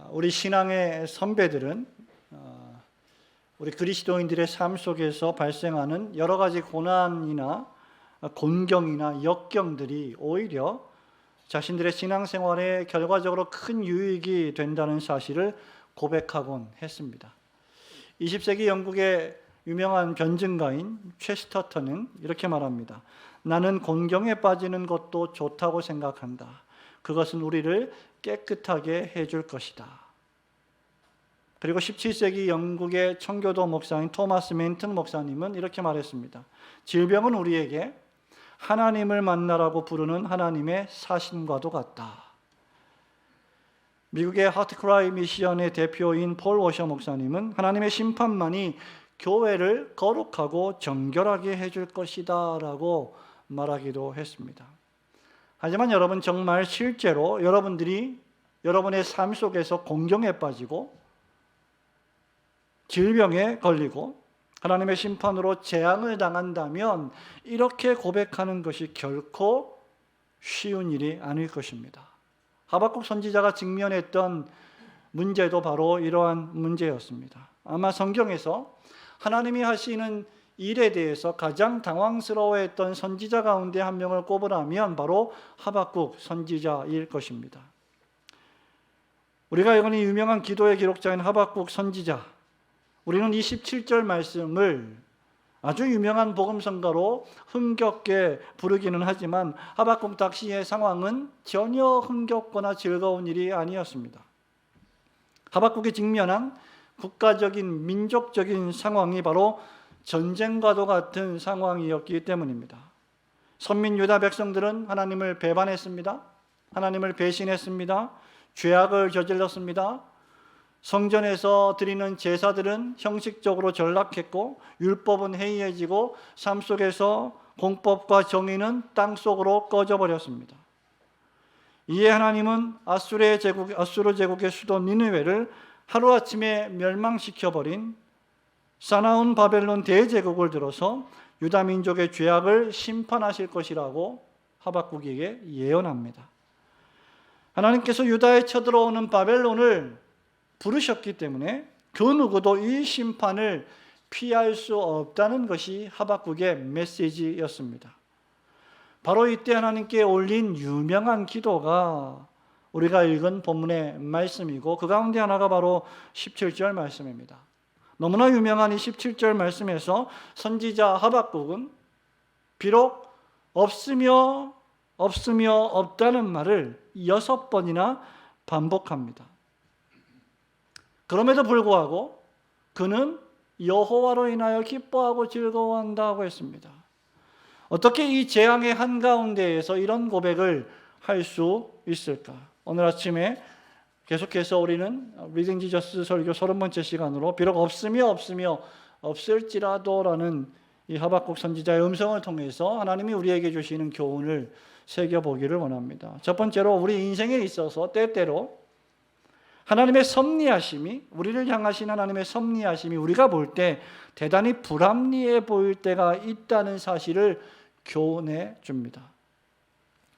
우리 신앙의 선배들은 우리 그리스도인들의 삶 속에서 발생하는 여러 가지 고난이나 곤경이나 역경들이 오히려 자신들의 신앙생활에 결과적으로 큰 유익이 된다는 사실을 고백하곤 했습니다. 20세기 영국의 유명한 변증가인 체스터턴은 이렇게 말합니다. 나는 곤경에 빠지는 것도 좋다고 생각한다. 그것은 우리를 깨끗하게 해줄 것이다. 그리고 17세기 영국의 청교도 목사인 토마스 맨튼 목사님은 이렇게 말했습니다. 질병은 우리에게 하나님을 만나라고 부르는 하나님의 사신과도 같다. 미국의 하트크라이 미션의 대표인 폴 워셔 목사님은 하나님의 심판만이 교회를 거룩하고 정결하게 해줄 것이다 라고 말하기도 했습니다. 하지만 여러분, 정말 실제로 여러분들이 여러분의 삶 속에서 곤경에 빠지고 질병에 걸리고 하나님의 심판으로 재앙을 당한다면 이렇게 고백하는 것이 결코 쉬운 일이 아닐 것입니다. 하박국 선지자가 직면했던 문제도 바로 이러한 문제였습니다. 아마 성경에서 하나님이 하시는 일에 대해서 가장 당황스러워했던 선지자 가운데 한 명을 꼽으라면 바로 하박국 선지자일 것입니다. 우리가 여전히 유명한 기도의 기록자인 하박국 선지자, 우리는 이 17절 말씀을 아주 유명한 복음성가로 흥겹게 부르기는 하지만 하박국 당시의 상황은 전혀 흥겹거나 즐거운 일이 아니었습니다. 하박국이 직면한 국가적인 민족적인 상황이 바로 전쟁과도 같은 상황이었기 때문입니다. 선민 유다 백성들은 하나님을 배반했습니다. 하나님을 배신했습니다. 죄악을 저질렀습니다. 성전에서 드리는 제사들은 형식적으로 전락했고 율법은 해이해지고 삶 속에서 공법과 정의는 땅속으로 꺼져버렸습니다. 이에 하나님은 아수르 제국의 수도 니느웨를 하루아침에 멸망시켜버린 사나운 바벨론 대제국을 들어서 유다 민족의 죄악을 심판하실 것이라고 하박국에게 예언합니다. 하나님께서 유다에 쳐들어오는 바벨론을 부르셨기 때문에 그 누구도 이 심판을 피할 수 없다는 것이 하박국의 메시지였습니다. 바로 이때 하나님께 올린 유명한 기도가 우리가 읽은 본문의 말씀이고 그 가운데 하나가 바로 17절 말씀입니다. 너무나 유명한 이 17절 말씀에서 선지자 하박국은 비록 없으며 없다는 말을 6번이나 반복합니다. 그럼에도 불구하고 그는 여호와로 인하여 기뻐하고 즐거워한다고 했습니다. 어떻게 이 재앙의 한가운데에서 이런 고백을 할 수 있을까? 오늘 아침에 계속해서 우리는 리딩 지저스 설교 30번째 시간으로 비록 없으며 없을지라도라는 이 하박국 선지자의 음성을 통해서 하나님이 우리에게 주시는 교훈을 새겨보기를 원합니다. 첫 번째로 우리 인생에 있어서 때때로 하나님의 섭리하심이, 우리를 향하신 하나님의 섭리하심이 우리가 볼 때 대단히 불합리해 보일 때가 있다는 사실을 교훈해 줍니다.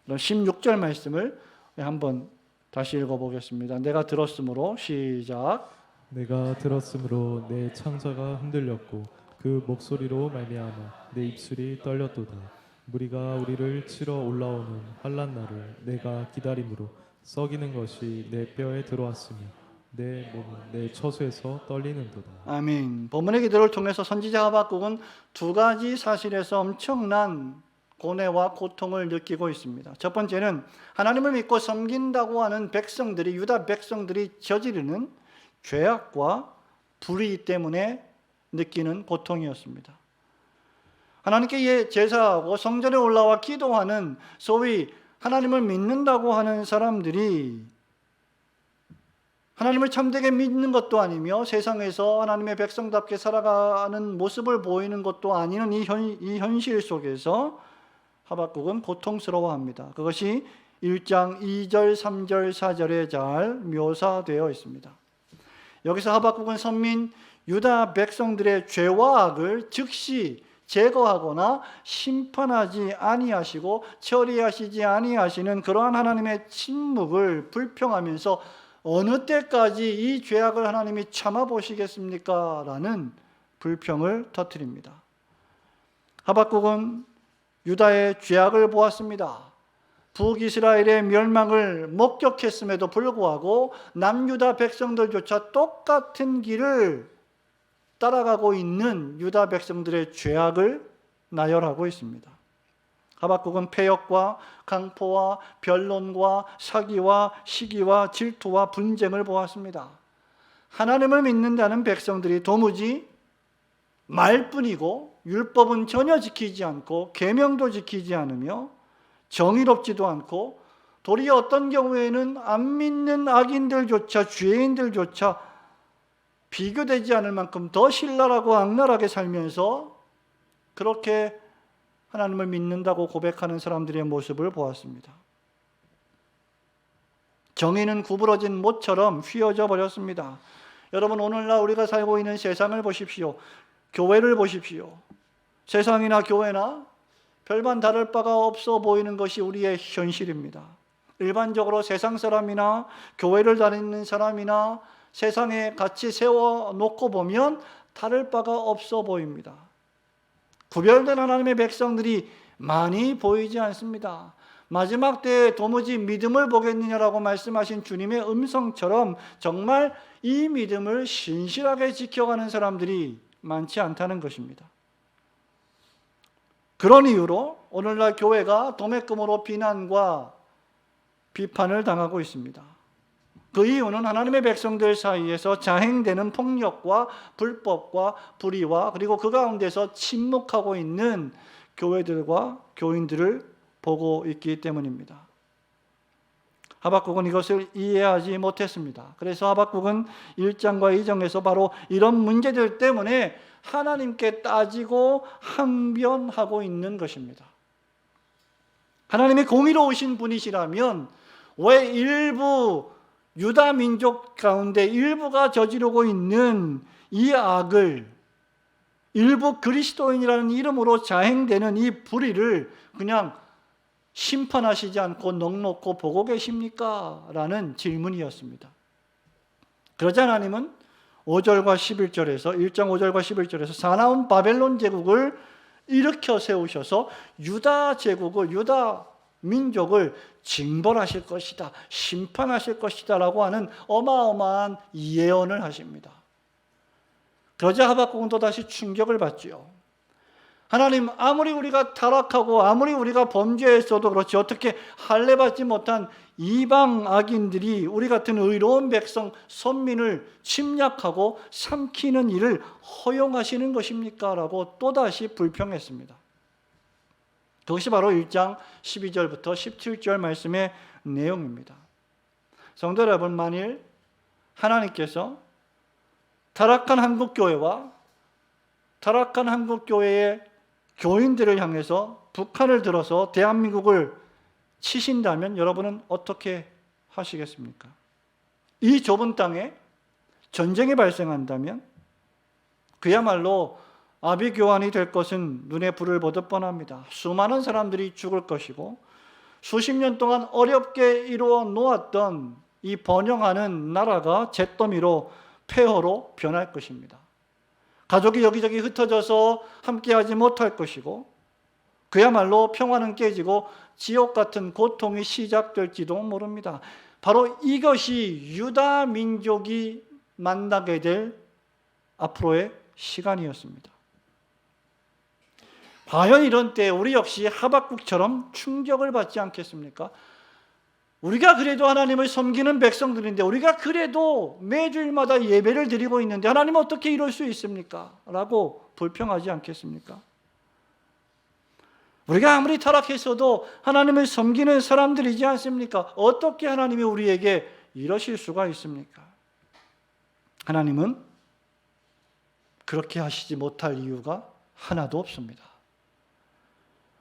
16절 말씀을 한번 다시 읽어보겠습니다. 내가 들었으므로 시작. 내가 들었으므로 내 창자가 흔들렸고 그 목소리로 말미암아 내 입술이 떨렸도다. 무리가 우리를 치러 올라오는 환난 날을 내가 기다림으로 썩이는 것이 내 뼈에 들어왔으며 내 몸은 내 처소에서 떨리는도다. 아멘. 본문의 기도를 통해서 선지자 하박국은 두 가지 사실에서 엄청난 고뇌와 고통을 느끼고 있습니다. 첫 번째는 하나님을 믿고 섬긴다고 하는 백성들이, 유다 백성들이 저지르는 죄악과 불의 때문에 느끼는 고통이었습니다. 하나님께 제사하고 성전에 올라와 기도하는 소위 하나님을 믿는다고 하는 사람들이 하나님을 참되게 믿는 것도 아니며 세상에서 하나님의 백성답게 살아가는 모습을 보이는 것도 아니는 이 현실 속에서 하박국은 고통스러워합니다. 그것이 1장 2절, 3절, 4절에 잘 묘사되어 있습니다. 여기서 하박국은 선민 유다 백성들의 죄와 악을 즉시 제거하거나 심판하지 아니하시고 처리하시지 아니하시는 그러한 하나님의 침묵을 불평하면서 어느 때까지 이 죄악을 하나님이 참아 보시겠습니까? 라는 불평을 터뜨립니다. 하박국은 유다의 죄악을 보았습니다. 북이스라엘의 멸망을 목격했음에도 불구하고 남유다 백성들조차 똑같은 길을 따라가고 있는 유다 백성들의 죄악을 나열하고 있습니다. 하박국은 패역과 강포와 변론과 사기와 시기와 질투와 분쟁을 보았습니다. 하나님을 믿는다는 백성들이 도무지 말뿐이고 율법은 전혀 지키지 않고 계명도 지키지 않으며 정의롭지도 않고 도리어 어떤 경우에는 안 믿는 악인들조차 죄인들조차 비교되지 않을 만큼 더 신랄하고 악랄하게 살면서 그렇게 하나님을 믿는다고 고백하는 사람들의 모습을 보았습니다. 정의는 구부러진 못처럼 휘어져 버렸습니다. 여러분, 오늘날 우리가 살고 있는 세상을 보십시오. 교회를 보십시오. 세상이나 교회나 별반 다를 바가 없어 보이는 것이 우리의 현실입니다. 일반적으로 세상 사람이나 교회를 다니는 사람이나 세상에 같이 세워놓고 보면 다를 바가 없어 보입니다. 구별된 하나님의 백성들이 많이 보이지 않습니다. 마지막 때에 도무지 믿음을 보겠느냐라고 말씀하신 주님의 음성처럼 정말 이 믿음을 신실하게 지켜가는 사람들이 많지 않다는 것입니다. 그런 이유로 오늘날 교회가 도매금으로 비난과 비판을 당하고 있습니다. 그 이유는 하나님의 백성들 사이에서 자행되는 폭력과 불법과 불의와 그리고 그 가운데서 침묵하고 있는 교회들과 교인들을 보고 있기 때문입니다. 하박국은 이것을 이해하지 못했습니다. 그래서 하박국은 1장과 2장에서 바로 이런 문제들 때문에 하나님께 따지고 항변하고 있는 것입니다. 하나님이 공의로우신 분이시라면 왜 일부 유다 민족 가운데 일부가 저지르고 있는 이 악을 일부 그리스도인이라는 이름으로 자행되는 이 불의를 그냥 심판하시지 않고 넋놓고 보고 계십니까? 라는 질문이었습니다. 그러자 하나님은 5절과 11절에서 1장 5절과 11절에서 사나운 바벨론 제국을 일으켜 세우셔서 유다 제국을 유다 민족을 징벌하실 것이다, 심판하실 것이다 라고 하는 어마어마한 예언을 하십니다. 그러자 하박국은 또다시 충격을 받지요. 하나님, 아무리 우리가 타락하고 아무리 우리가 범죄했어도 그렇지 어떻게 할례받지 못한 이방 악인들이 우리 같은 의로운 백성 선민을 침략하고 삼키는 일을 허용하시는 것입니까? 라고 또다시 불평했습니다. 그것이 바로 1장 12절부터 17절 말씀의 내용입니다. 성도 여러분, 만일 하나님께서 타락한 한국교회와 타락한 한국교회의 교인들을 향해서 북한을 들어서 대한민국을 치신다면 여러분은 어떻게 하시겠습니까? 이 좁은 땅에 전쟁이 발생한다면 그야말로 아비규환이 될 것은 눈에 불을 보듯 뻔합니다. 수많은 사람들이 죽을 것이고 수십 년 동안 어렵게 이루어 놓았던 이 번영하는 나라가 잿더미로 폐허로 변할 것입니다. 가족이 여기저기 흩어져서 함께하지 못할 것이고 그야말로 평화는 깨지고 지옥 같은 고통이 시작될지도 모릅니다. 바로 이것이 유다 민족이 만나게 될 앞으로의 시간이었습니다. 과연 이런 때 우리 역시 하박국처럼 충격을 받지 않겠습니까? 우리가 그래도 하나님을 섬기는 백성들인데 우리가 그래도 매주일마다 예배를 드리고 있는데 하나님 어떻게 이럴 수 있습니까? 라고 불평하지 않겠습니까? 우리가 아무리 타락했어도 하나님을 섬기는 사람들이지 않습니까? 어떻게 하나님이 우리에게 이러실 수가 있습니까? 하나님은 그렇게 하시지 못할 이유가 하나도 없습니다.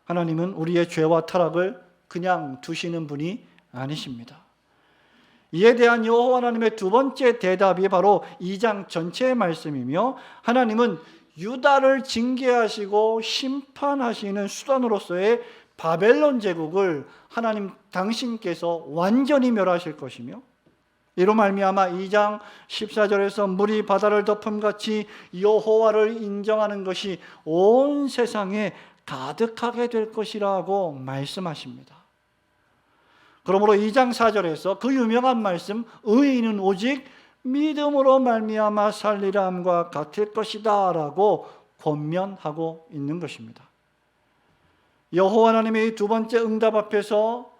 하나님은 우리의 죄와 타락을 그냥 두시는 분이 아니십니다. 이에 대한 여호와 하나님의 두 번째 대답이 바로 2장 전체의 말씀이며 하나님은 유다를 징계하시고 심판하시는 수단으로서의 바벨론 제국을 하나님 당신께서 완전히 멸하실 것이며 이로 말미암아 2장 14절에서 물이 바다를 덮음같이 여호와를 인정하는 것이 온 세상에 가득하게 될 것이라고 말씀하십니다. 그러므로 2장 4절에서 그 유명한 말씀, 의인은 오직 믿음으로 말미암아 살리람과 같을 것이다 라고 권면하고 있는 것입니다. 여호와 하나님의 두 번째 응답 앞에서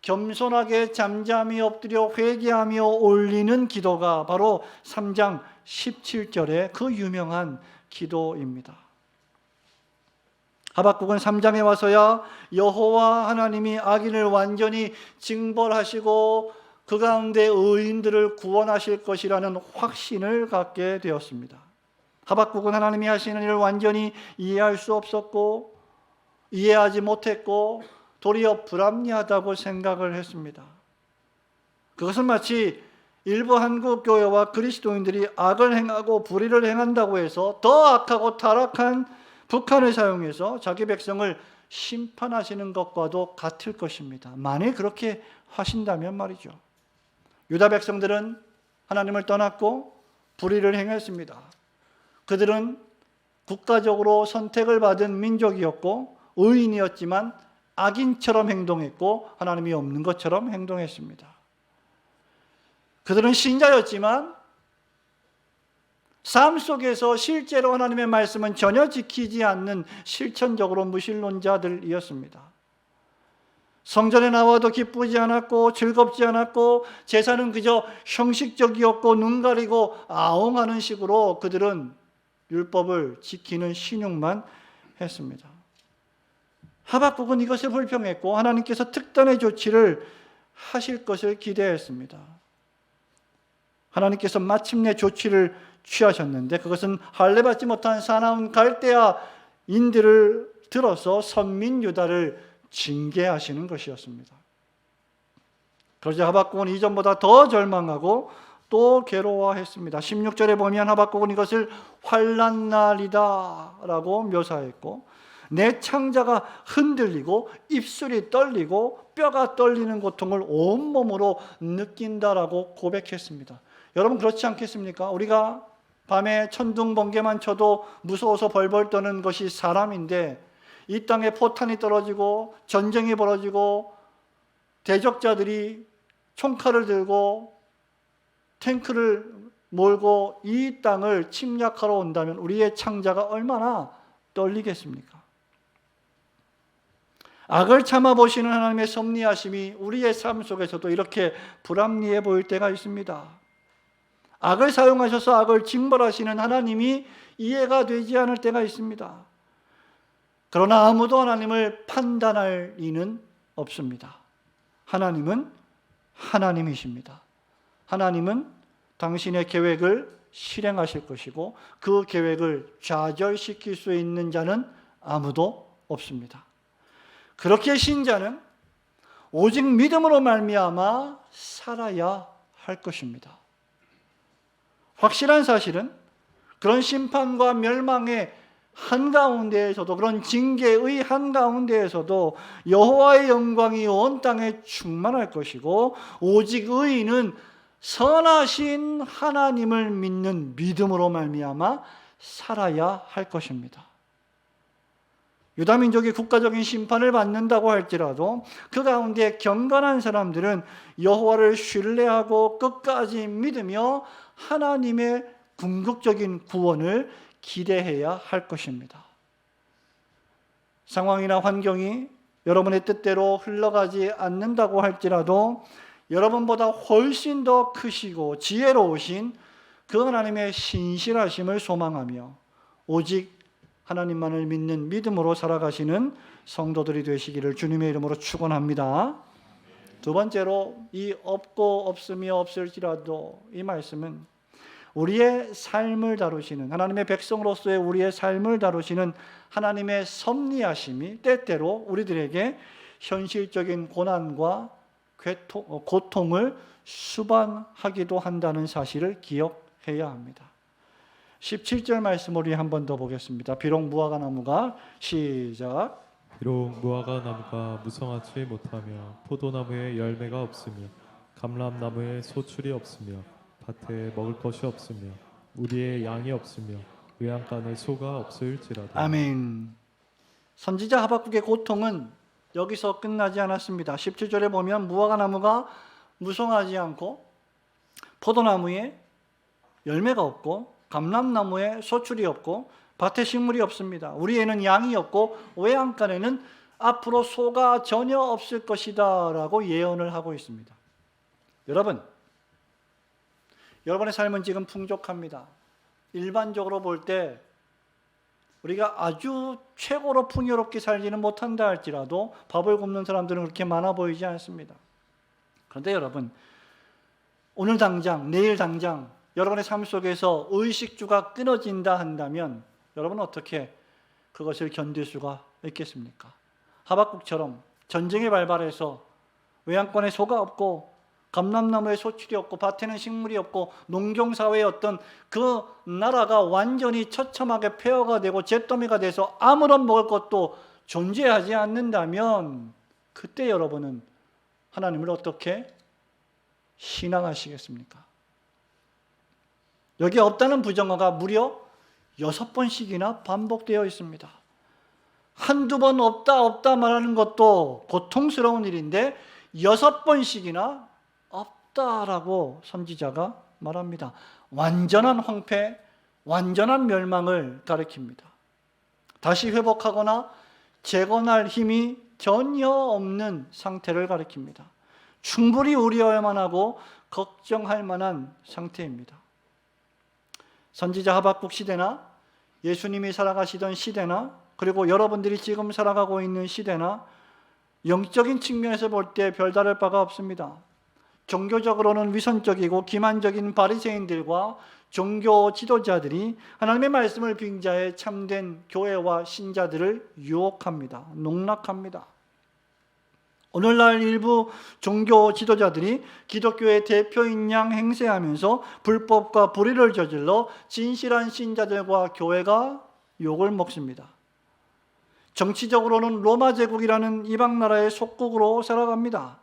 겸손하게 잠잠히 엎드려 회개하며 올리는 기도가 바로 3장 17절의 그 유명한 기도입니다. 하박국은 3장에 와서야 여호와 하나님이 악인을 완전히 징벌하시고 그 가운데 의인들을 구원하실 것이라는 확신을 갖게 되었습니다. 하박국은 하나님이 하시는 일을 완전히 이해할 수 없었고 이해하지 못했고 도리어 불합리하다고 생각을 했습니다. 그것은 마치 일부 한국 교회와 그리스도인들이 악을 행하고 불의를 행한다고 해서 더 악하고 타락한 북한을 사용해서 자기 백성을 심판하시는 것과도 같을 것입니다. 만일 그렇게 하신다면 말이죠. 유다 백성들은 하나님을 떠났고 불의를 행했습니다. 그들은 국가적으로 선택을 받은 민족이었고 의인이었지만 악인처럼 행동했고 하나님이 없는 것처럼 행동했습니다. 그들은 신자였지만 삶 속에서 실제로 하나님의 말씀은 전혀 지키지 않는 실천적으로 무신론자들이었습니다. 성전에 나와도 기쁘지 않았고 즐겁지 않았고 제사는 그저 형식적이었고 눈 가리고 아웅하는 식으로 그들은 율법을 지키는 신용만 했습니다. 하박국은 이것을 불평했고 하나님께서 특단의 조치를 하실 것을 기대했습니다. 하나님께서 마침내 조치를 취하셨는데 그것은 할례받지 못한 사나운 갈대아인들을 들어서 선민 유다를 징계하시는 것이었습니다. 그러자 하박국은 이전보다 더 절망하고 또 괴로워했습니다. 16절에 보면 하박국은 이것을 환난날이다 라고 묘사했고 내 창자가 흔들리고 입술이 떨리고 뼈가 떨리는 고통을 온몸으로 느낀다라고 고백했습니다. 여러분 그렇지 않겠습니까? 우리가 밤에 천둥 번개만 쳐도 무서워서 벌벌 떠는 것이 사람인데 이 땅에 포탄이 떨어지고 전쟁이 벌어지고 대적자들이 총칼을 들고 탱크를 몰고 이 땅을 침략하러 온다면 우리의 창자가 얼마나 떨리겠습니까? 악을 참아보시는 하나님의 섭리하심이 우리의 삶 속에서도 이렇게 불합리해 보일 때가 있습니다. 악을 사용하셔서 악을 징벌하시는 하나님이 이해가 되지 않을 때가 있습니다. 그러나 아무도 하나님을 판단할 리는 없습니다. 하나님은 하나님이십니다. 하나님은 당신의 계획을 실행하실 것이고 그 계획을 좌절시킬 수 있는 자는 아무도 없습니다. 그렇게 신자는 오직 믿음으로 말미암아 살아야 할 것입니다. 확실한 사실은 그런 심판과 멸망의 한가운데에서도 그런 징계의 한가운데에서도 여호와의 영광이 온 땅에 충만할 것이고 오직 의인은 선하신 하나님을 믿는 믿음으로 말미암아 살아야 할 것입니다. 유다민족이 국가적인 심판을 받는다고 할지라도 그 가운데 경건한 사람들은 여호와를 신뢰하고 끝까지 믿으며 하나님의 궁극적인 구원을 기대해야 할 것입니다. 상황이나 환경이 여러분의 뜻대로 흘러가지 않는다고 할지라도 여러분보다 훨씬 더 크시고 지혜로우신 그 하나님의 신실하심을 소망하며 오직 하나님만을 믿는 믿음으로 살아가시는 성도들이 되시기를 주님의 이름으로 축원합니다. 두 번째로 이 없고 없으며 없을지라도 이 말씀은 우리의 삶을 다루시는 하나님의 백성으로서의 우리의 삶을 다루시는 하나님의 섭리하심이 때때로 우리들에게 현실적인 고난과 고통을 수반하기도 한다는 사실을 기억해야 합니다. 17절 말씀 우리 한 번 더 보겠습니다. 비록 무화과 나무가 시작 비록 무화과 나무가 무성하지 못하며 포도나무에 열매가 없으며 감람나무에 소출이 없으며 밭에 먹을 것이 없으며 우리의 양이 없으며 외양간에 소가 없을지라도. 아멘. 선지자 하박국의 고통은 여기서 끝나지 않았습니다. 17절에 보면 무화과나무가 무성하지 않고 포도나무에 열매가 없고 감람나무에 소출이 없고 밭에 식물이 없습니다. 우리에는 양이 없고 외양간에는 앞으로 소가 전혀 없을 것이다 라고 예언을 하고 있습니다. 여러분의 삶은 지금 풍족합니다. 일반적으로 볼 때 우리가 아주 최고로 풍요롭게 살지는 못한다 할지라도 밥을 굶는 사람들은 그렇게 많아 보이지 않습니다. 그런데 여러분, 오늘 당장, 내일 당장 여러분의 삶 속에서 의식주가 끊어진다 한다면 여러분은 어떻게 그것을 견딜 수가 있겠습니까? 하박국처럼 전쟁이 발발해서 외양간에 소가 없고 감람나무에 소출이 없고 밭에는 식물이 없고 농경사회의 어떤 그 나라가 완전히 처참하게 폐허가 되고 잿더미가 돼서 아무런 먹을 것도 존재하지 않는다면 그때 여러분은 하나님을 어떻게 신앙하시겠습니까? 여기 없다는 부정어가 무려 6번씩이나 반복되어 있습니다. 한두 번 없다 말하는 것도 고통스러운 일인데 6번씩이나 없다라고 선지자가 말합니다. 완전한 황폐, 완전한 멸망을 가리킵니다. 다시 회복하거나 재건할 힘이 전혀 없는 상태를 가리킵니다. 충분히 우려야만 하고 걱정할 만한 상태입니다. 선지자 하박국 시대나 예수님이 살아가시던 시대나 그리고 여러분들이 지금 살아가고 있는 시대나 영적인 측면에서 볼 때 별다를 바가 없습니다. 종교적으로는 위선적이고 기만적인 바리새인들과 종교 지도자들이 하나님의 말씀을 빙자해 참된 교회와 신자들을 유혹합니다. 농락합니다. 오늘날 일부 종교 지도자들이 기독교의 대표인 양 행세하면서 불법과 불의를 저질러 진실한 신자들과 교회가 욕을 먹습니다. 정치적으로는 로마 제국이라는 이방 나라의 속국으로 살아갑니다.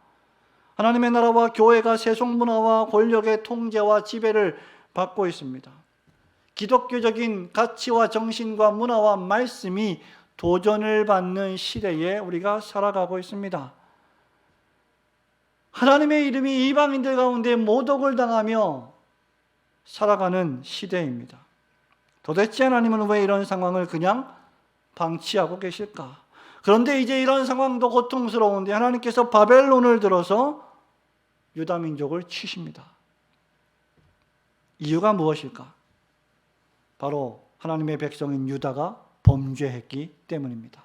하나님의 나라와 교회가 세속 문화와 권력의 통제와 지배를 받고 있습니다. 기독교적인 가치와 정신과 문화와 말씀이 도전을 받는 시대에 우리가 살아가고 있습니다. 하나님의 이름이 이방인들 가운데 모독을 당하며 살아가는 시대입니다. 도대체 하나님은 왜 이런 상황을 그냥 방치하고 계실까? 그런데 이제 이런 상황도 고통스러운데 하나님께서 바벨론을 들어서 유다 민족을 치십니다. 이유가 무엇일까? 바로 하나님의 백성인 유다가 범죄했기 때문입니다.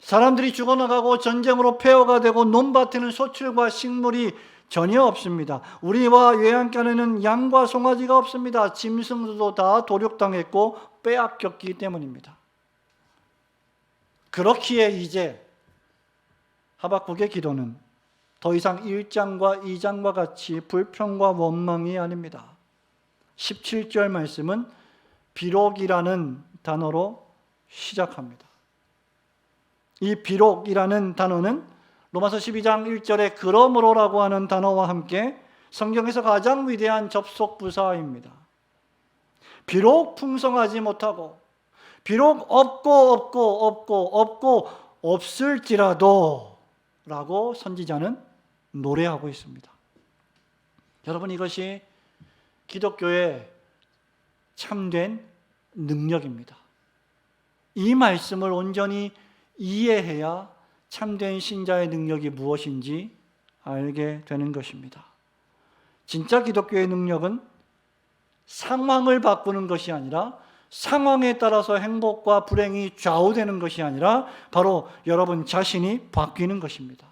사람들이 죽어나가고 전쟁으로 폐허가 되고 논밭에는 소출과 식물이 전혀 없습니다. 우리와 외양간에는 양과 송아지가 없습니다. 짐승들도 다 도륙당했고 빼앗겼기 때문입니다. 그렇기에 이제 하박국의 기도는 더 이상 1장과 2장과 같이 불평과 원망이 아닙니다. 17절 말씀은 비록이라는 단어로 시작합니다. 이 비록이라는 단어는 로마서 12장 1절에 그러므로라고 하는 단어와 함께 성경에서 가장 위대한 접속 부사입니다. 비록 풍성하지 못하고 비록 없고 없을지라도 라고 선지자는 노래하고 있습니다. 여러분, 이것이 기독교의 참된 능력입니다. 이 말씀을 온전히 이해해야 참된 신자의 능력이 무엇인지 알게 되는 것입니다. 진짜 기독교의 능력은 상황을 바꾸는 것이 아니라 상황에 따라서 행복과 불행이 좌우되는 것이 아니라 바로 여러분 자신이 바뀌는 것입니다.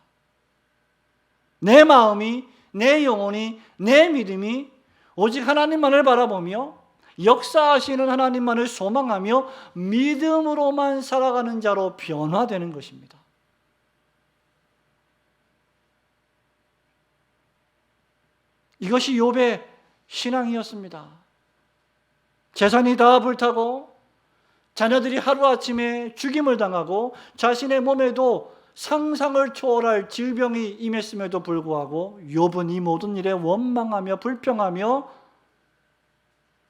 내 마음이, 내 영혼이, 내 믿음이 오직 하나님만을 바라보며 역사하시는 하나님만을 소망하며 믿음으로만 살아가는 자로 변화되는 것입니다. 이것이 욥의 신앙이었습니다. 재산이 다 불타고 자녀들이 하루아침에 죽임을 당하고 자신의 몸에도 상상을 초월할 질병이 임했음에도 불구하고 욥은 이 모든 일에 원망하며 불평하며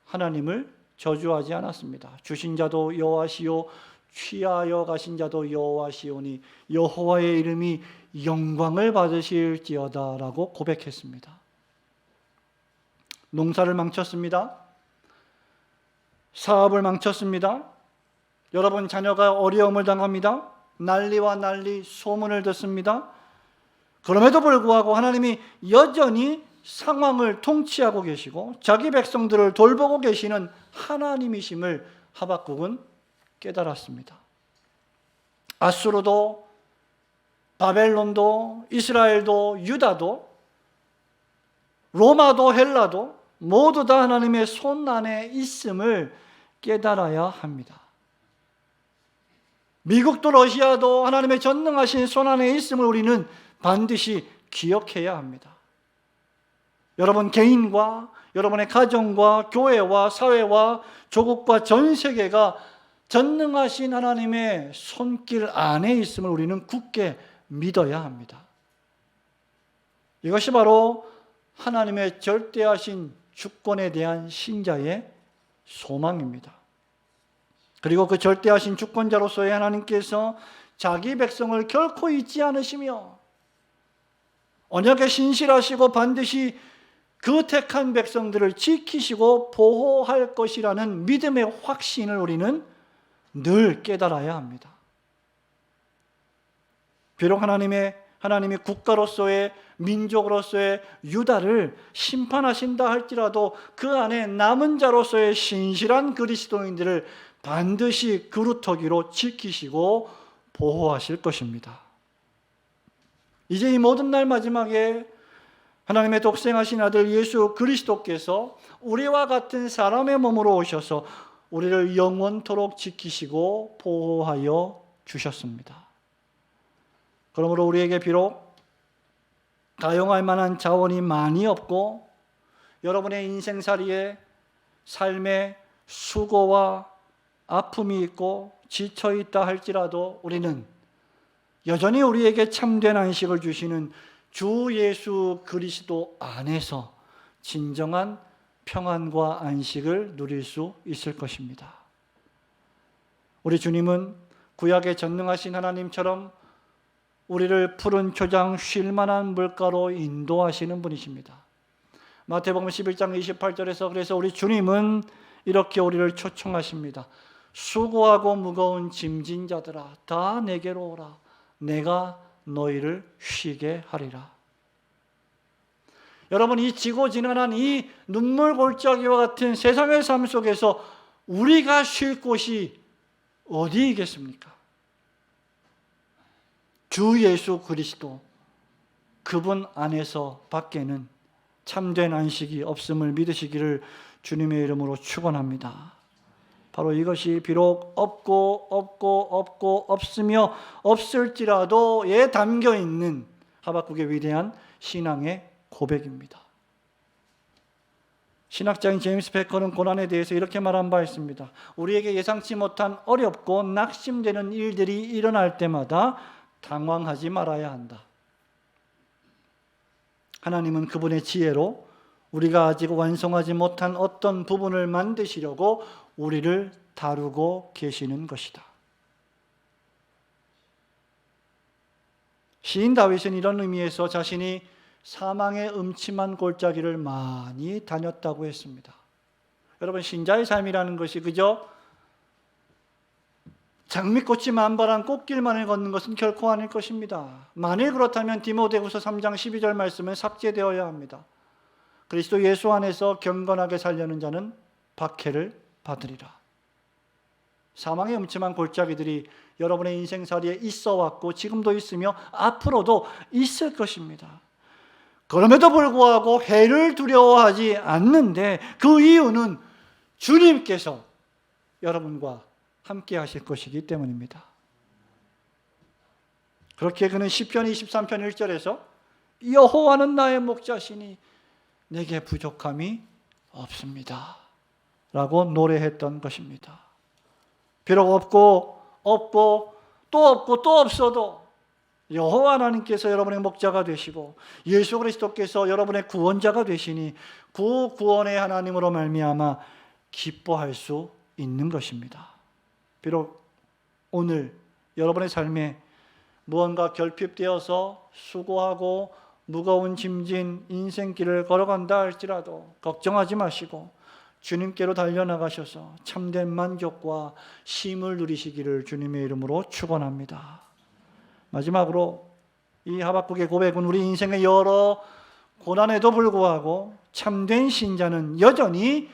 하나님을 저주하지 않았습니다. 주신 자도 여호와시요 취하여 가신 자도 여호와시오니 여호와의 이름이 영광을 받으실지어다 라고 고백했습니다. 농사를 망쳤습니다. 사업을 망쳤습니다. 여러분 자녀가 어려움을 당합니다. 난리와 난리 소문을 듣습니다. 그럼에도 불구하고 하나님이 여전히 상황을 통치하고 계시고 자기 백성들을 돌보고 계시는 하나님이심을 하박국은 깨달았습니다. 아수르도 바벨론도 이스라엘도 유다도 로마도 헬라도 모두 다 하나님의 손 안에 있음을 깨달아야 합니다. 미국도 러시아도 하나님의 전능하신 손 안에 있음을 우리는 반드시 기억해야 합니다. 여러분 개인과 여러분의 가정과 교회와 사회와 조국과 전 세계가 전능하신 하나님의 손길 안에 있음을 우리는 굳게 믿어야 합니다. 이것이 바로 하나님의 절대하신 주권에 대한 신자의 소망입니다. 그리고 그 절대하신 주권자로서의 하나님께서 자기 백성을 결코 잊지 않으시며 언약에 신실하시고 반드시 그 택한 백성들을 지키시고 보호할 것이라는 믿음의 확신을 우리는 늘 깨달아야 합니다. 비록 하나님이 국가로서의 민족으로서의 유다를 심판하신다 할지라도 그 안에 남은 자로서의 신실한 그리스도인들을 반드시 그루터기로 지키시고 보호하실 것입니다. 이제 이 모든 날 마지막에 하나님의 독생하신 아들 예수 그리스도께서 우리와 같은 사람의 몸으로 오셔서 우리를 영원토록 지키시고 보호하여 주셨습니다. 그러므로 우리에게 비록 가용할 만한 자원이 많이 없고 여러분의 인생살이에 삶의 수고와 아픔이 있고 지쳐있다 할지라도 우리는 여전히 우리에게 참된 안식을 주시는 주 예수 그리스도 안에서 진정한 평안과 안식을 누릴 수 있을 것입니다. 우리 주님은 구약의 전능하신 하나님처럼 우리를 푸른 초장 쉴 만한 물가로 인도하시는 분이십니다. 마태복음 11장 28절에서 그래서 우리 주님은 이렇게 우리를 초청하십니다. 수고하고 무거운 짐진 자들아 다 내게로 오라. 내가 너희를 쉬게 하리라. 여러분 이 지고지난한 이 눈물 골짜기와 같은 세상의 삶 속에서 우리가 쉴 곳이 어디이겠습니까? 주 예수 그리스도 그분 안에서 밖에는 참된 안식이 없음을 믿으시기를 주님의 이름으로 축원합니다. 바로 이것이 비록 없으며 없을지라도에 담겨 있는 하박국의 위대한 신앙의 고백입니다. 신학자인 제임스 베커는 고난에 대해서 이렇게 말한 바 있습니다. 우리에게 예상치 못한 어렵고 낙심되는 일들이 일어날 때마다 당황하지 말아야 한다. 하나님은 그분의 지혜로 우리가 아직 완성하지 못한 어떤 부분을 만드시려고 우리를 다루고 계시는 것이다. 시인 다윗은 이런 의미에서 자신이 사망의 음침한 골짜기를 많이 다녔다고 했습니다. 여러분 신자의 삶이라는 것이 그저 장미꽃이 만발한 꽃길만을 걷는 것은 결코 아닐 것입니다. 만일 그렇다면 디모데후서 3장 12절 말씀은 삭제되어야 합니다. 그리스도 예수 안에서 경건하게 살려는 자는 박해를 받으리라. 사망의 음침한 골짜기들이 여러분의 인생살이에 있어 왔고 지금도 있으며 앞으로도 있을 것입니다. 그럼에도 불구하고 해를 두려워하지 않는데 그 이유는 주님께서 여러분과 함께 하실 것이기 때문입니다. 그렇게 그는 시편 23편 1절에서 여호와는 나의 목자시니 내게 부족함이 없습니다 라고 노래했던 것입니다. 비록 없고 또 없어도 여호와 하나님께서 여러분의 목자가 되시고 예수 그리스도께서 여러분의 구원자가 되시니 그 구원의 하나님으로 말미암아 기뻐할 수 있는 것입니다. 비록 오늘 여러분의 삶에 무언가 결핍되어서 수고하고 무거운 짐진 인생길을 걸어간다 할지라도 걱정하지 마시고 주님께로 달려나가셔서 참된 만족과 쉼을 누리시기를 주님의 이름으로 축원합니다. 마지막으로 이 하박국의 고백은 우리 인생의 여러 고난에도 불구하고 참된 신자는 여전히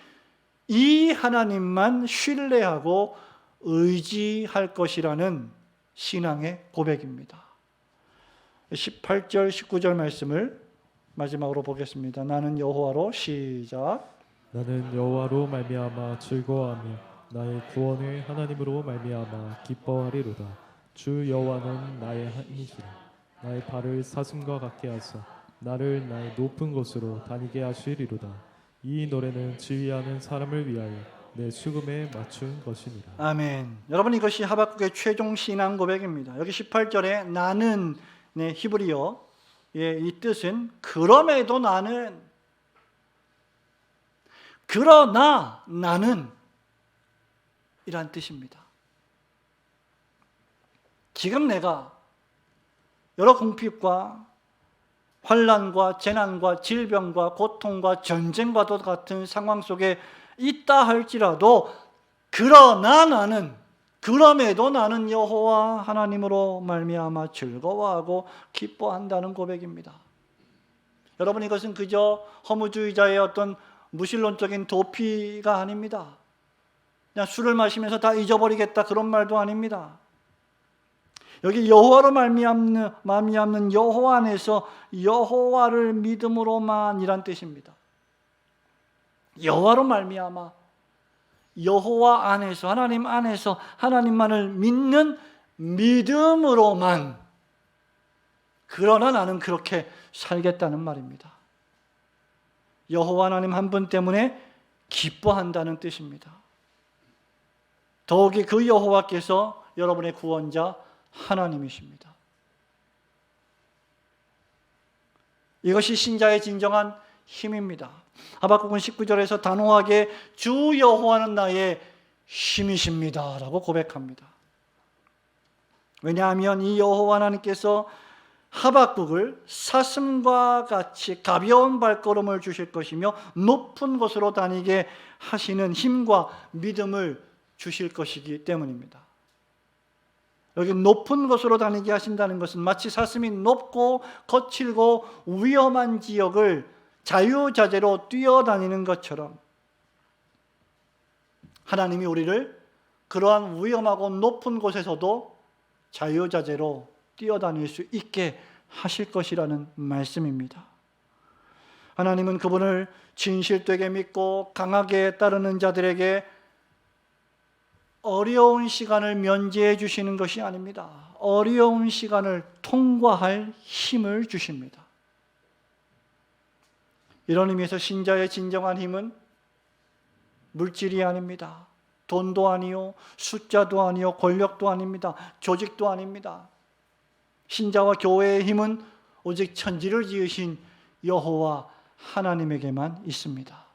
이 하나님만 신뢰하고 의지할 것이라는 신앙의 고백입니다. 18절 19절 말씀을 마지막으로 보겠습니다. 나는 여호와로 시작. 나는 여호와로 말미암아 즐거워하며 나의 구원을 하나님으로 말미암아 기뻐하리로다. 주 여호와는 나의 힘이시라. 나의 발을 사슴과 같게 하사 나를 나의 높은 곳으로 다니게 하시리로다. 이 노래는 지휘하는 사람을 위하여 내 수금에 맞춘 것이니라. 아멘. 여러분, 이것이 하박국의 최종 신앙 고백입니다. 여기 18절에 나는 히브리어의 이 뜻은 그럼에도 나는, 그러나 나는 이란 뜻입니다. 지금 내가 여러 궁핍과 환난과 재난과 질병과 고통과 전쟁과도 같은 상황 속에 있다 할지라도 그러나 나는, 그럼에도 나는 여호와 하나님으로 말미암아 즐거워하고 기뻐한다는 고백입니다. 여러분, 이것은 그저 허무주의자의 어떤 무신론적인 도피가 아닙니다. 그냥 술을 마시면서 다 잊어버리겠다 그런 말도 아닙니다. 여기 여호와로 말미암는 여호와 안에서 여호와를 믿음으로만이란 뜻입니다. 여호와로 말미암아 여호와 안에서, 하나님 안에서 하나님만을 믿는 믿음으로만, 그러나 나는 그렇게 살겠다는 말입니다. 여호와 하나님 한 분 때문에 기뻐한다는 뜻입니다. 더욱이 그 여호와께서 여러분의 구원자 하나님이십니다. 이것이 신자의 진정한 힘입니다. 하박국은 19절에서 단호하게 주 여호와는 나의 힘이십니다 라고 고백합니다. 왜냐하면 이 여호와 하나님께서 하박국을 사슴과 같이 가벼운 발걸음을 주실 것이며 높은 곳으로 다니게 하시는 힘과 믿음을 주실 것이기 때문입니다. 여기 높은 곳으로 다니게 하신다는 것은 마치 사슴이 높고 거칠고 위험한 지역을 자유자재로 뛰어다니는 것처럼 하나님이 우리를 그러한 위험하고 높은 곳에서도 자유자재로 뛰어다닐 수 있게 하실 것이라는 말씀입니다. 하나님은 그분을 진실되게 믿고 강하게 따르는 자들에게 어려운 시간을 면제해 주시는 것이 아닙니다. 어려운 시간을 통과할 힘을 주십니다. 이런 의미에서 신자의 진정한 힘은 물질이 아닙니다. 돈도 아니요, 숫자도 아니요, 권력도 아닙니다. 조직도 아닙니다. 신자와 교회의 힘은 오직 천지를 지으신 여호와 하나님에게만 있습니다.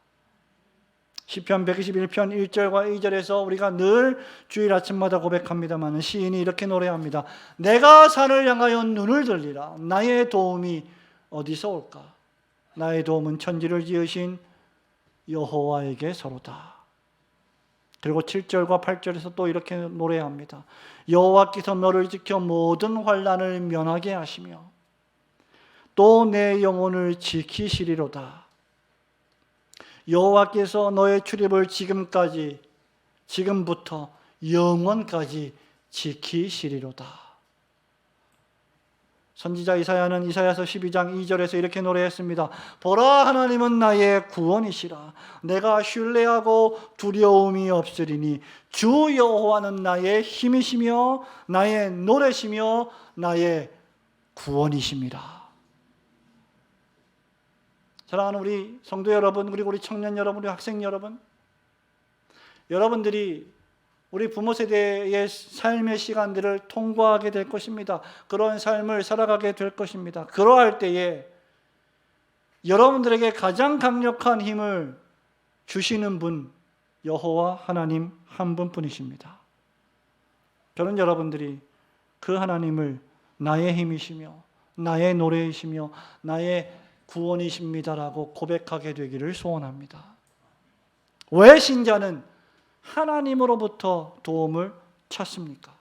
시편 121편 1절과 2절에서 우리가 늘 주일 아침마다 고백합니다만 시인이 이렇게 노래합니다. 내가 산을 향하여 눈을 들리라. 나의 도움이 어디서 올까? 나의 도움은 천지를 지으신 여호와에게서로다. 그리고 7절과 8절에서 또 이렇게 노래합니다. 여호와께서 너를 지켜 모든 환난을 면하게 하시며 또 내 영혼을 지키시리로다. 여호와께서 너의 출입을 지금부터 영원까지 지키시리로다. 선지자 이사야는 이사야서 12장 2절에서 이렇게 노래했습니다. 보라, 하나님은 나의 구원이시라. 내가 신뢰하고 두려움이 없으리니 주 여호와는 나의 힘이시며 나의 노래시며 나의 구원이십니다. 사랑하는 우리 성도 여러분, 그리고 우리 청년 여러분, 우리 학생 여러분, 여러분들이 우리 부모 세대의 삶의 시간들을 통과하게 될 것입니다. 그런 삶을 살아가게 될 것입니다. 그러할 때에 여러분들에게 가장 강력한 힘을 주시는 분, 여호와 하나님 한 분뿐이십니다. 저는 여러분들이 그 하나님을 나의 힘이시며 나의 노래이시며 나의 구원이십니다라고 고백하게 되기를 소원합니다. 왜 신자는 하나님으로부터 도움을 찾습니까?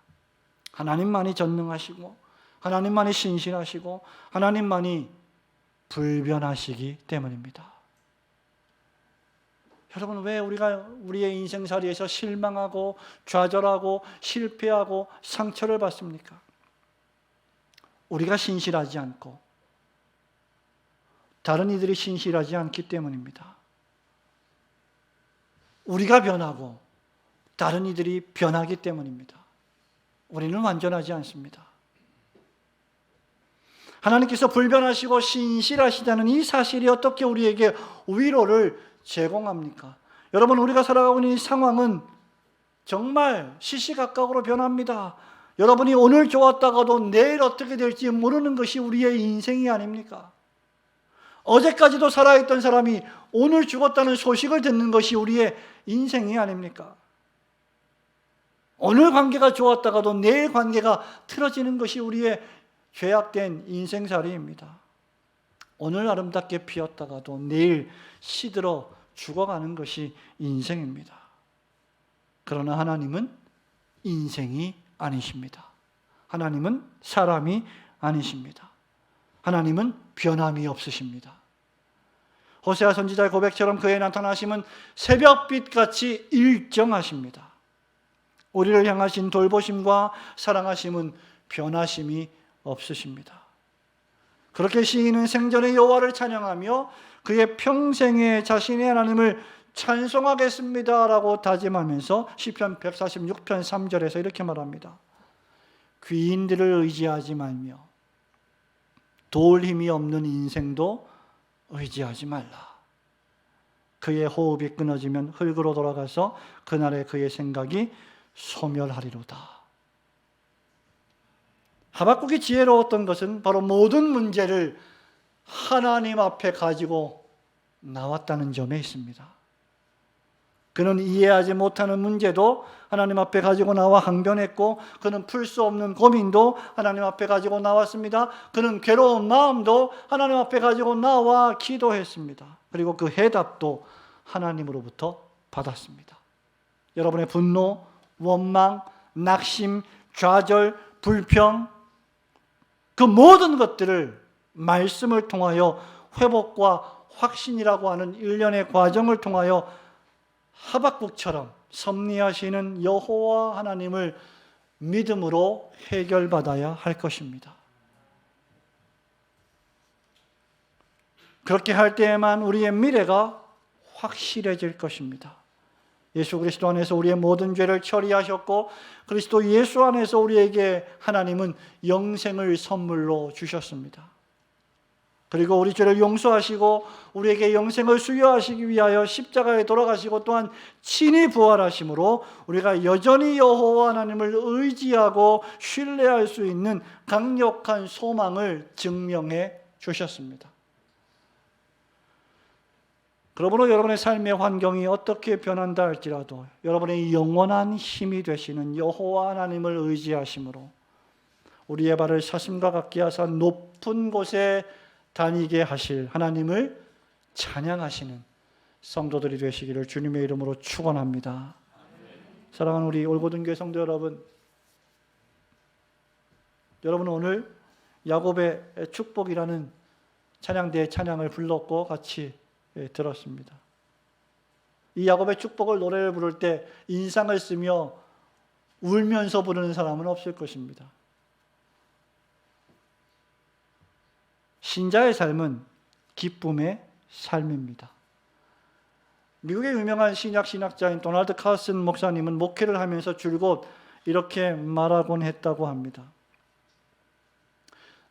하나님만이 전능하시고 하나님만이 신실하시고 하나님만이 불변하시기 때문입니다. 여러분, 왜 우리가 우리의 인생살이에서 실망하고 좌절하고 실패하고 상처를 받습니까? 우리가 신실하지 않고 다른 이들이 신실하지 않기 때문입니다. 우리가 변하고 다른 이들이 변하기 때문입니다. 우리는 완전하지 않습니다. 하나님께서 불변하시고 신실하시다는 이 사실이 어떻게 우리에게 위로를 제공합니까? 여러분, 우리가 살아가고 있는 이 상황은 정말 시시각각으로 변합니다. 여러분이 오늘 좋았다가도 내일 어떻게 될지 모르는 것이 우리의 인생이 아닙니까? 어제까지도 살아있던 사람이 오늘 죽었다는 소식을 듣는 것이 우리의 인생이 아닙니까? 오늘 관계가 좋았다가도 내일 관계가 틀어지는 것이 우리의 죄악된 인생살이입니다. 오늘 아름답게 피었다가도 내일 시들어 죽어가는 것이 인생입니다. 그러나 하나님은 인생이 아니십니다. 하나님은 사람이 아니십니다. 하나님은 변함이 없으십니다. 호세아 선지자의 고백처럼 그의 나타나심은 새벽빛같이 일정하십니다. 우리를 향하신 돌보심과 사랑하심은 변하심이 없으십니다. 그렇게 시인은 생전의 여호와를 찬양하며 그의 평생에 자신의 하나님을 찬송하겠습니다라고 다짐하면서 시편 146편 3절에서 이렇게 말합니다. 귀인들을 의지하지 말며 도울 힘이 없는 인생도 의지하지 말라. 그의 호흡이 끊어지면 흙으로 돌아가서 그날에 그의 생각이 소멸하리로다. 하박국이 지혜로웠던 것은 바로 모든 문제를 하나님 앞에 가지고 나왔다는 점에 있습니다. 그는 이해하지 못하는 문제도 하나님 앞에 가지고 나와 항변했고, 그는 풀 수 없는 고민도 하나님 앞에 가지고 나왔습니다. 그는 괴로운 마음도 하나님 앞에 가지고 나와 기도했습니다. 그리고 그 해답도 하나님으로부터 받았습니다. 여러분의 분노, 원망, 낙심, 좌절, 불평, 그 모든 것들을 말씀을 통하여 회복과 확신이라고 하는 일련의 과정을 통하여 하박국처럼 섭리하시는 여호와 하나님을 믿음으로 해결받아야 할 것입니다. 그렇게 할 때에만 우리의 미래가 확실해질 것입니다. 예수 그리스도 안에서 우리의 모든 죄를 처리하셨고, 그리스도 예수 안에서 우리에게 하나님은 영생을 선물로 주셨습니다. 그리고 우리 죄를 용서하시고 우리에게 영생을 수여하시기 위하여 십자가에 돌아가시고 또한 친히 부활하심으로 우리가 여전히 여호와 하나님을 의지하고 신뢰할 수 있는 강력한 소망을 증명해 주셨습니다. 그러므로 여러분의 삶의 환경이 어떻게 변한다 할지라도 여러분의 영원한 힘이 되시는 여호와 하나님을 의지하심으로 우리의 발을 사슴과 같게 하사 높은 곳에 다니게 하실 하나님을 찬양하시는 성도들이 되시기를 주님의 이름으로 축원합니다. 사랑하는 우리 올고등교회 성도 여러분, 여러분은 오늘 야곱의 축복이라는 찬양대의 찬양을 불렀고 같이 들었습니다. 이 야곱의 축복을 노래를 부를 때 인상을 쓰며 울면서 부르는 사람은 없을 것입니다. 신자의 삶은 기쁨의 삶입니다. 미국의 유명한 신약자인 도널드 카슨 목사님은 목회를 하면서 줄곧 이렇게 말하곤 했다고 합니다.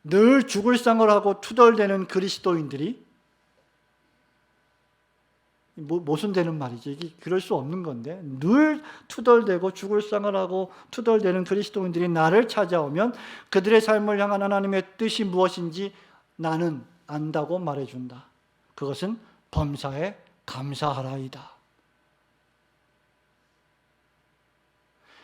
늘 죽을 상을 하고 투덜대는 그리스도인들이 모순되는 말이죠. 이게 그럴 수 없는 건데, 늘 투덜대고 죽을 상을 하고 투덜대는 그리스도인들이 나를 찾아오면 그들의 삶을 향한 하나님의 뜻이 무엇인지 나는 안다고 말해준다. 그것은 범사에 감사하라이다.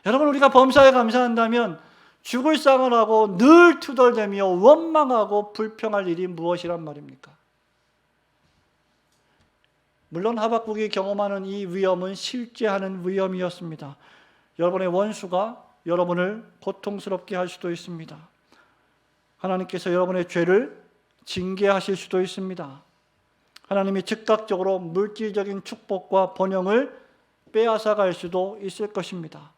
여러분, 우리가 범사에 감사한다면 죽을 상을 하고 늘 투덜대며 원망하고 불평할 일이 무엇이란 말입니까? 물론 하박국이 경험하는 이 위험은 실제하는 위험이었습니다. 여러분의 원수가 여러분을 고통스럽게 할 수도 있습니다. 하나님께서 여러분의 죄를 징계하실 수도 있습니다. 하나님이 즉각적으로 물질적인 축복과 번영을 빼앗아 갈 수도 있을 것입니다.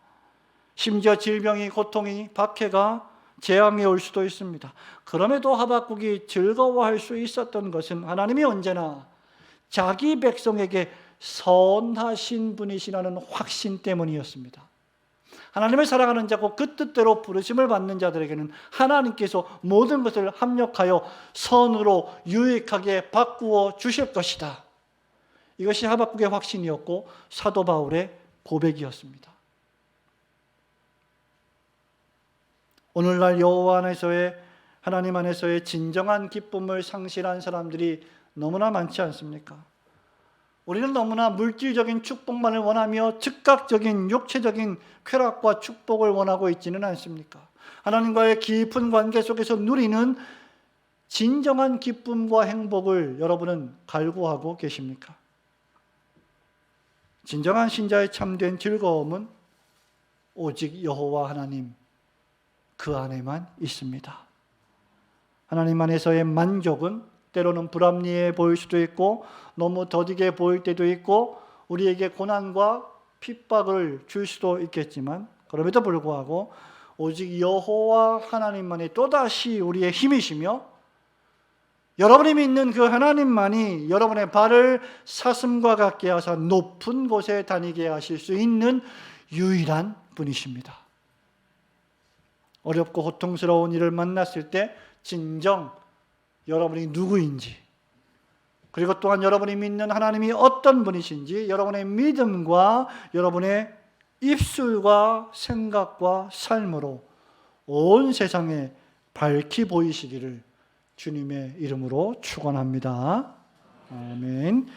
심지어 질병이, 고통이, 박해가, 재앙이 올 수도 있습니다. 그럼에도 하박국이 즐거워할 수 있었던 것은 하나님이 언제나 자기 백성에게 선하신 분이시라는 확신 때문이었습니다. 하나님을 사랑하는 자고 그 뜻대로 부르심을 받는 자들에게는 하나님께서 모든 것을 합력하여 선으로 유익하게 바꾸어 주실 것이다. 이것이 하박국의 확신이었고 사도 바울의 고백이었습니다. 오늘날 여호와 안에서의, 하나님 안에서의 진정한 기쁨을 상실한 사람들이 너무나 많지 않습니까? 우리는 너무나 물질적인 축복만을 원하며 즉각적인 육체적인 쾌락과 축복을 원하고 있지는 않습니까? 하나님과의 깊은 관계 속에서 누리는 진정한 기쁨과 행복을 여러분은 갈구하고 계십니까? 진정한 신자의 참된 즐거움은 오직 여호와 하나님 그 안에만 있습니다. 하나님 안에서의 만족은 때로는 불합리해 보일 수도 있고 너무 더디게 보일 때도 있고 우리에게 고난과 핍박을 줄 수도 있겠지만 그럼에도 불구하고 오직 여호와 하나님만이 또다시 우리의 힘이시며 여러분이 믿는 그 하나님만이 여러분의 발을 사슴과 같게 하사 높은 곳에 다니게 하실 수 있는 유일한 분이십니다. 어렵고 고통스러운 일을 만났을 때 진정 여러분이 누구인지, 그리고 또한 여러분이 믿는 하나님이 어떤 분이신지 여러분의 믿음과 여러분의 입술과 생각과 삶으로 온 세상에 밝히 보이시기를 주님의 이름으로 축원합니다. 아멘.